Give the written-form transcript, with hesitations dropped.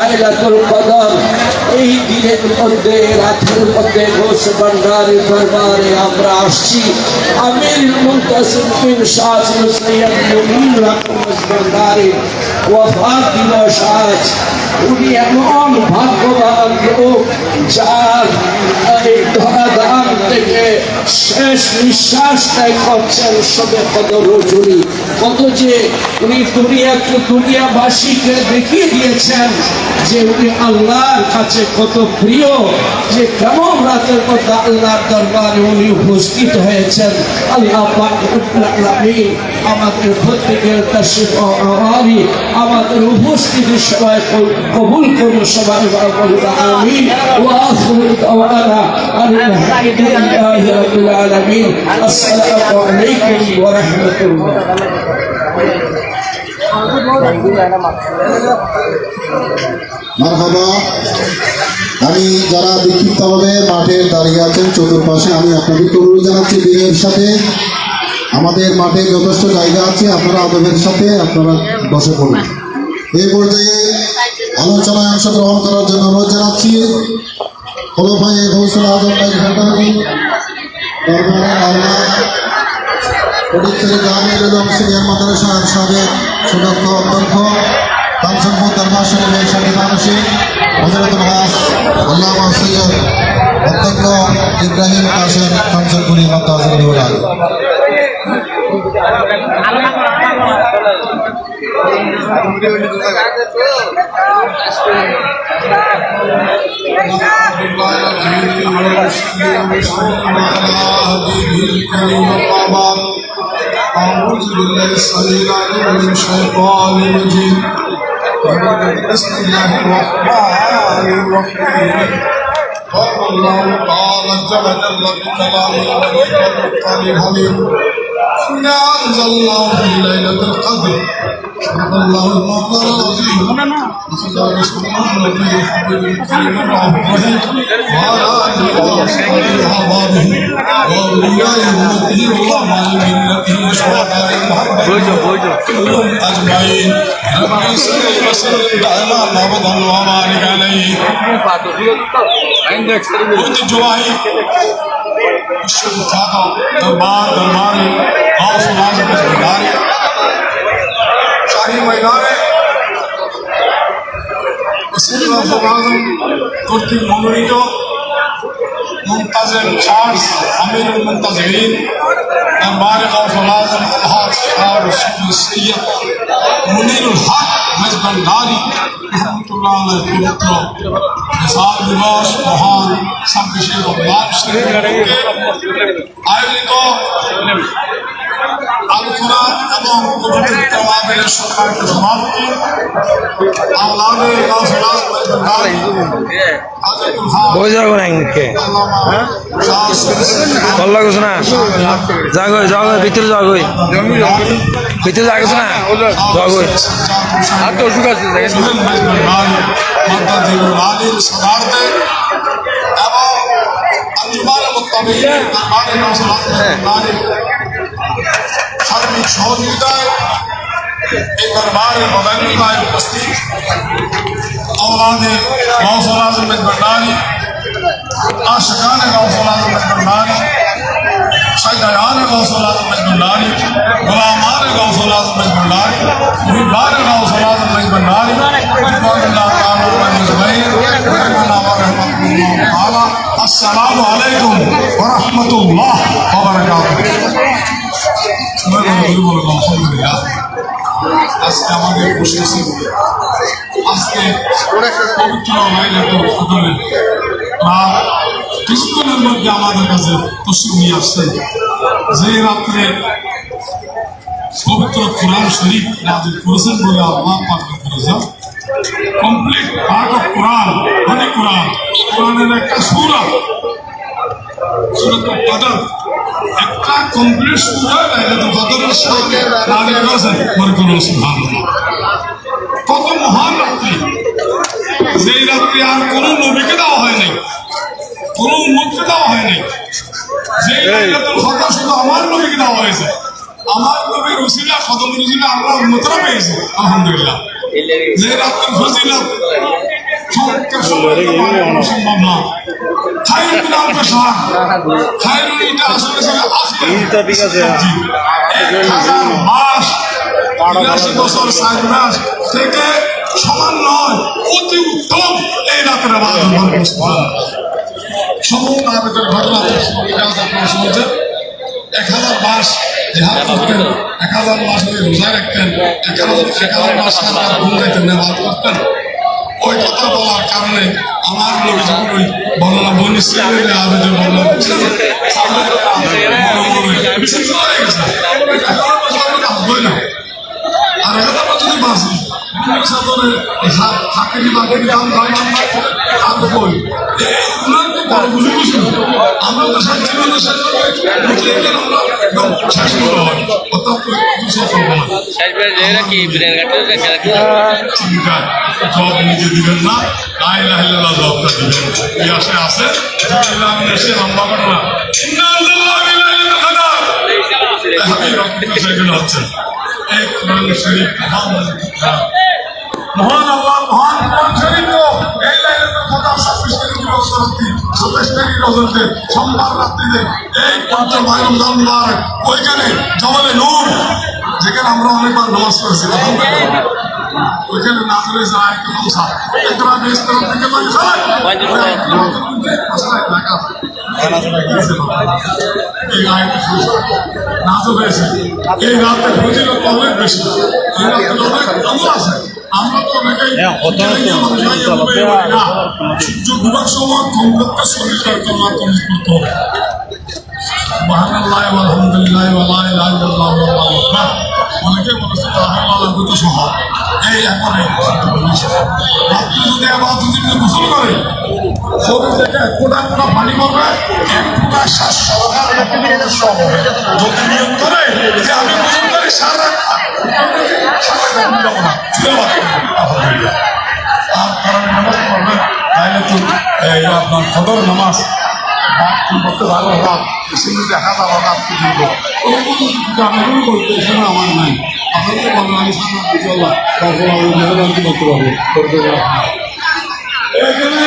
লাইলাতুল কদর এই দিনের মধ্যে রাতের মধ্যে ঘোষ ভান্ডারের দরবারে আমরা আসছি। আমির মুনতাসির বিন শাহ সৈয়দ মুমিন রাহমাতুল্লাহ ভান্ডারে ওয়াফাত দিবস আজ। উনি এমন ভাগ্যবান লোক যার এই ধরাধাম থেকে শেষ নিঃশ্বাস ত্যাগ করছেন সবে কদর রজনী। কত যে উনি দুনিয়াবাসীকে দেখিয়ে দিয়েছেন যে উনি আল্লাহর কাছে কত প্রিয়, যে কেমন রাতের মধ্যে আল্লাহর দরবারে উনি উপস্থিত হয়েছেন। আল্লাহ পাক রব্বুল আলামিন আমাদের প্রত্যেকের তাশরীফ ও আওয়ারি আমাদের উপস্থিতি সবাই কবুল করুন। সবাই বলুন আমিন। ওয়া আখিরু দাওয়ানা আলহামদুলিল্লাহি রাব্বিল আলামিন। আসসালামু আলাইকুম ওয়া রাহমাতুল্লাহ। মারহাবা। আমি যারা বিক্ষিপ্তভাবে মাঠে দাঁড়িয়ে আছেন চতুর্পাশে, আমি আপনাদেরকে অনুরোধ জানাচ্ছি বিনয়ের সাথে, আমাদের মাঠে যথেষ্ট জায়গা আছে, আপনারা আদবের সাথে আপনারা বসে পড়ুন। এই পর্যায়ে আলোচনায় অংশগ্রহণ করার জন্য অনুরোধ জানাচ্ছি খোলাফায়ে গৌসুল আজম ভাই ঘাটানি দরবারে আল্লাহ ফরিদপুর জামিউল উলুম সিনিয়র মাদ্রাসার সাবেক সুদক্ষ অধ্যক্ষ কাঞ্চনপুর দরবার শরীফের সাথে মানুষে হযরতুল হাস আল্লামা সৈয়দ অধ্যক্ষ ইব্রাহিম কাসেম কাঞ্চনপুরি মাদ্রাসার ওলাদ أعوذ بالله السميع العليم من الشيطان الرجيم بسم الله الرحمن الرحيم قال الله تعالى جل جلاله في كلامه القرآن الحميد إنا أنزلناه في ليلة القدر صدق الله المولى العظيم وصدق رسوله النبي الحبيب الكريم الرحيم وعلى آله وصحبه وأحبابه وأولياء أمته وعلماء ملته وشهداء محمد أجمعين ربي صل وسلم دائما أبدا وبارك عليه ঐতিহ্যবাহী বিশ্ববিখ্যাত দরবারে গাউসুল আজম ভান্ডারী শাহী ময়দানে গাউসুল আজম কর্তৃক মনোনীত মুনতাজির চার্জ আমিরুল মুনতাজিরিন দরবারে গাউসুল আজম আলহাজ শাহ রশিদ সৈয়দ মুনিরুল হক ভান্ডারী রহমতুল্লাহ আলাইহি পবিত্র বিশাল দিবস মহান 26শে রমজান আয়োজিত আলোচনা এবং পবিত্র মাহফিলের সম্মানিত সভাপতি আওলাদে গাউসুল আজম ভান্ডারী ভিতরে যাগই যাগছ না যাগই আর তো অসুখ আছে সার্বিক সহযোগিতায় এই দরবারের মদানিকায় উপস্থিত औलादे गाउसुल आजम भांडारी आशिकान गाउसुल आजम भांडारी शहीदान गाउसुल आजम भांडारी गुलामान गाउसुल आजम भांडारी मुहिबान गाउसुल आजम भांडारी अल्लाह ताला व अजमईन रहमना व रहमतुल्लाह ताला अस्सलामु अलैकुम व रहमतुल्लाह व बाराकातुहू। আলহামদুলিল্লাহ আজকে আমাদের উপস্থিত আজকে পবিত্র লাইলাতুল কদরের রাত কিছুক্ষণের মধ্যে আমাদের কাছে তসরিফ নিয়ে আসছেন। যে রাত্রে পবিত্র কোরআন শরীফ নাযিল করেছেন বলে আল্লাহ পাক করেছেন কমপ্লিট পার্ট অফ কোরআন মানে কোরআনের একটা সূরা সূরাতুল কদর একটা কমপ্লিট সূরা লাইলাতুল কদরের সাথে নাযিল করেছেন বরকত সুবহানাল্লাহ। কত মহান রাত্রি, যেই রাত্রি আর কোন নবীকে দেওয়া হয় নাই, কোন উম্মতকে দেওয়া হয় নাই। যে লাইলাতুল কদর শুধু আমার নবীকে দেওয়া হয়েছে, আমার নবীর উসিলা কদমের উসিলা আল্লাহ উম্মতরা পেয়েছে। আলহামদুলিল্লাহ। যে রাতের ফজিলত সম্ভব না। খাইরুল মিন আলফি শাহর, খাইরুল এটা আসলে হাজার মাস ৮২ বছর ৪ মাস থেকে সমান নয়, অতি উত্তম এই রাতের আবাদত। সমস্ত আবেদনের ঘটনা শুনছেন। ১,০০০ মাস জিহাদ করতেন, ১,০০০ মাস রোজা রাখতেন, ১,০০০ মাস ঘুম যাইতেন, নামাজ করতেন। ওই কথা বলার কারণে আমার নবী যখন ওই বর্ণনা বনি ইসরাঈলের আবেদন বর্ণনা করছিলেন, আর ১,০০০ মাস যদি বাঁচি হাকিরি বাকিরি দাম আর বই আমরা তো শেষ জীবনে শেষ জব নিজে দিবেন না, জবটা দিবেন। এই আসে আছে এসে লম্বা ঘটনা সেগুলো হচ্ছে এই কোরআন শরীফ মহান আল্লাহ মহান কোরআন শরীফ এই লাইলাতুল কদর ২৬ তারিখ রজনীতে সোমবার রাত্রিতে এই পবিত্র মাহে রমজান মুবারক ওইখানে জমালে নূর, যেখানে আমরা অনেকবার নামাজ পড়েছি, ওইখানে নাজরে যায় কমসা একরা বেশ তরফ থেকে মানে খায় এই আয়াতে নাজর হয়েছে। এই রাতে ফজিলত অনেক বেশি, এই রাতে অনেক আমল আছে। আমরা তো অনেকেই সূর্য ডুবার সময় কমপক্ষে ৪০বার কালমা কমপ্লিট করতে হবে। সুবহানাল্লাহ আলহামদুলিল্লাহ ওয়া লা ইলাহা ইল্লাল্লাহ আল্লাহু আকবার। অনেকে বলেছে তাহলে তো সহজ। এই এখন রাত্রে যদি আবার যদি গোসল করে শরীর থেকে এক ফোঁটা পানি পড়বে, এক ফোঁটা শ্বাস যদি নিয়ম করে যে আমি গোসল করি সারা আপনার খদর নামাজ করতে ভালো রাত দেখা যাওয়া রাত আমি বলতে এখানে আমার নাই, আপনাকে বলেন আমি সামনে বুঝাল্লাহ তখন আমি মেহরবানি করতে পারবো করতে পারবো। এখানে